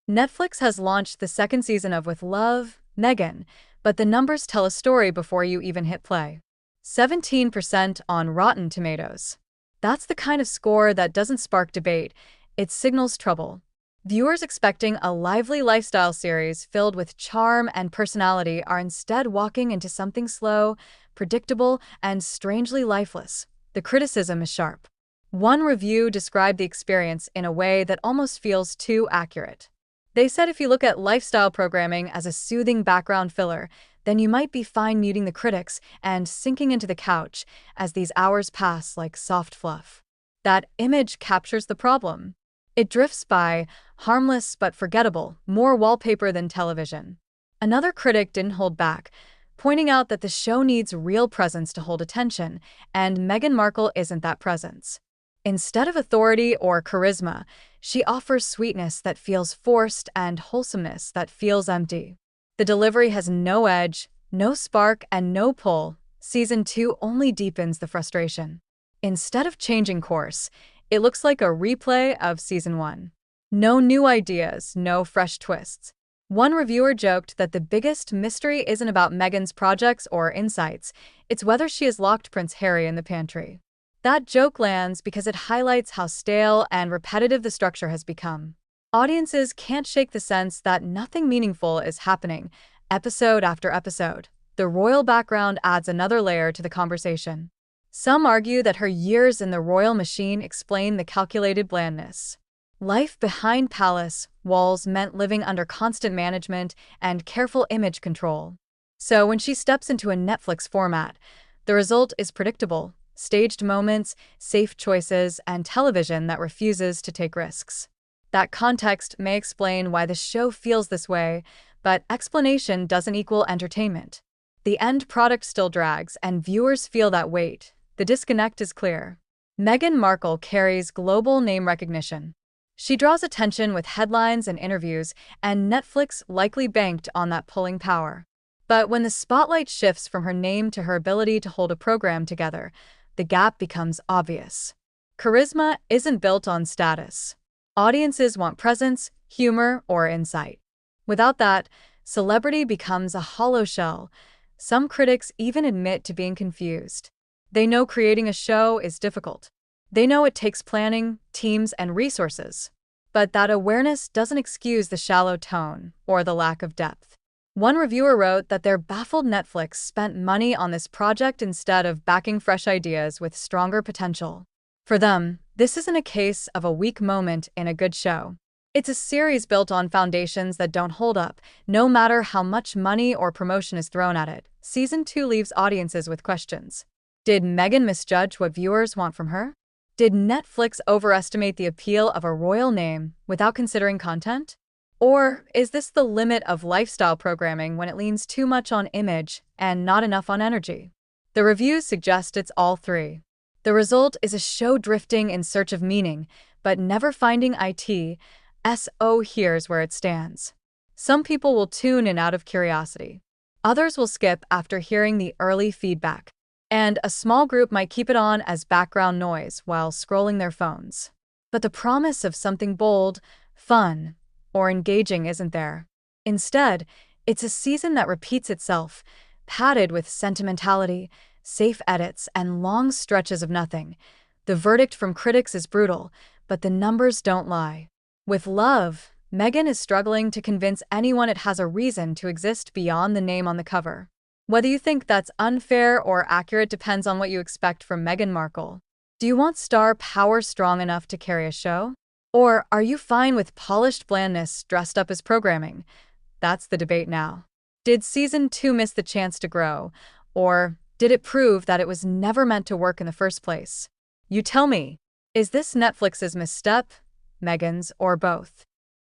Netflix has launched the second season of With Love, Meghan, but the numbers tell a story before you even hit play. 17% on Rotten Tomatoes. That's the kind of score that doesn't spark debate, it signals trouble. Viewers expecting a lively lifestyle series filled with charm and personality are instead walking into something slow, predictable, and strangely lifeless. The criticism is sharp. One review described the experience in a way that almost feels too accurate. They said if you look at lifestyle programming as a soothing background filler, then you might be fine muting the critics and sinking into the couch as these hours pass like soft fluff. That image captures the problem. It drifts by, harmless but forgettable, more wallpaper than television. Another critic didn't hold back, pointing out that the show needs real presence to hold attention, and Meghan Markle isn't that presence. Instead of authority or charisma, she offers sweetness that feels forced and wholesomeness that feels empty. The delivery has no edge, no spark, and no pull. Season 2 only deepens the frustration. Instead of changing course, it looks like a replay of Season 1. No new ideas, no fresh twists. One reviewer joked that the biggest mystery isn't about Meghan's projects or insights, it's whether she has locked Prince Harry in the pantry. That joke lands because it highlights how stale and repetitive the structure has become. Audiences can't shake the sense that nothing meaningful is happening, episode after episode. The royal background adds another layer to the conversation. Some argue that her years in the royal machine explain the calculated blandness. Life behind palace walls meant living under constant management and careful image control. So when she steps into a Netflix format, the result is predictable. Staged moments, safe choices, and television that refuses to take risks. That context may explain why the show feels this way, but explanation doesn't equal entertainment. The end product still drags, and viewers feel that weight. The disconnect is clear. Meghan Markle carries global name recognition. She draws attention with headlines and interviews, and Netflix likely banked on that pulling power. But when the spotlight shifts from her name to her ability to hold a program together, the gap becomes obvious. Charisma isn't built on status. Audiences want presence, humor, or insight. Without that, celebrity becomes a hollow shell. Some critics even admit to being confused. They know creating a show is difficult. They know it takes planning, teams, and resources. But that awareness doesn't excuse the shallow tone or the lack of depth. One reviewer wrote that they're baffled Netflix spent money on this project instead of backing fresh ideas with stronger potential. For them, this isn't a case of a weak moment in a good show. It's a series built on foundations that don't hold up, no matter how much money or promotion is thrown at it. Season 2 leaves audiences with questions. Did Meghan misjudge what viewers want from her? Did Netflix overestimate the appeal of a royal name without considering content? Or is this the limit of lifestyle programming when it leans too much on image and not enough on energy? The reviews suggest it's all three. The result is a show drifting in search of meaning, but never finding it. So here's where it stands. Some people will tune in out of curiosity. Others will skip after hearing the early feedback. And a small group might keep it on as background noise while scrolling their phones. But the promise of something bold, fun, or engaging isn't there. Instead, it's a season that repeats itself, padded with sentimentality, safe edits, and long stretches of nothing. The verdict from critics is brutal, but the numbers don't lie. With Love, Meghan is struggling to convince anyone it has a reason to exist beyond the name on the cover. Whether you think that's unfair or accurate depends on what you expect from Meghan Markle. Do you want star power strong enough to carry a show? Or are you fine with polished blandness dressed up as programming? That's the debate now. Did Season 2 miss the chance to grow? Or did it prove that it was never meant to work in the first place? You tell me, is this Netflix's misstep, Meghan's, or both?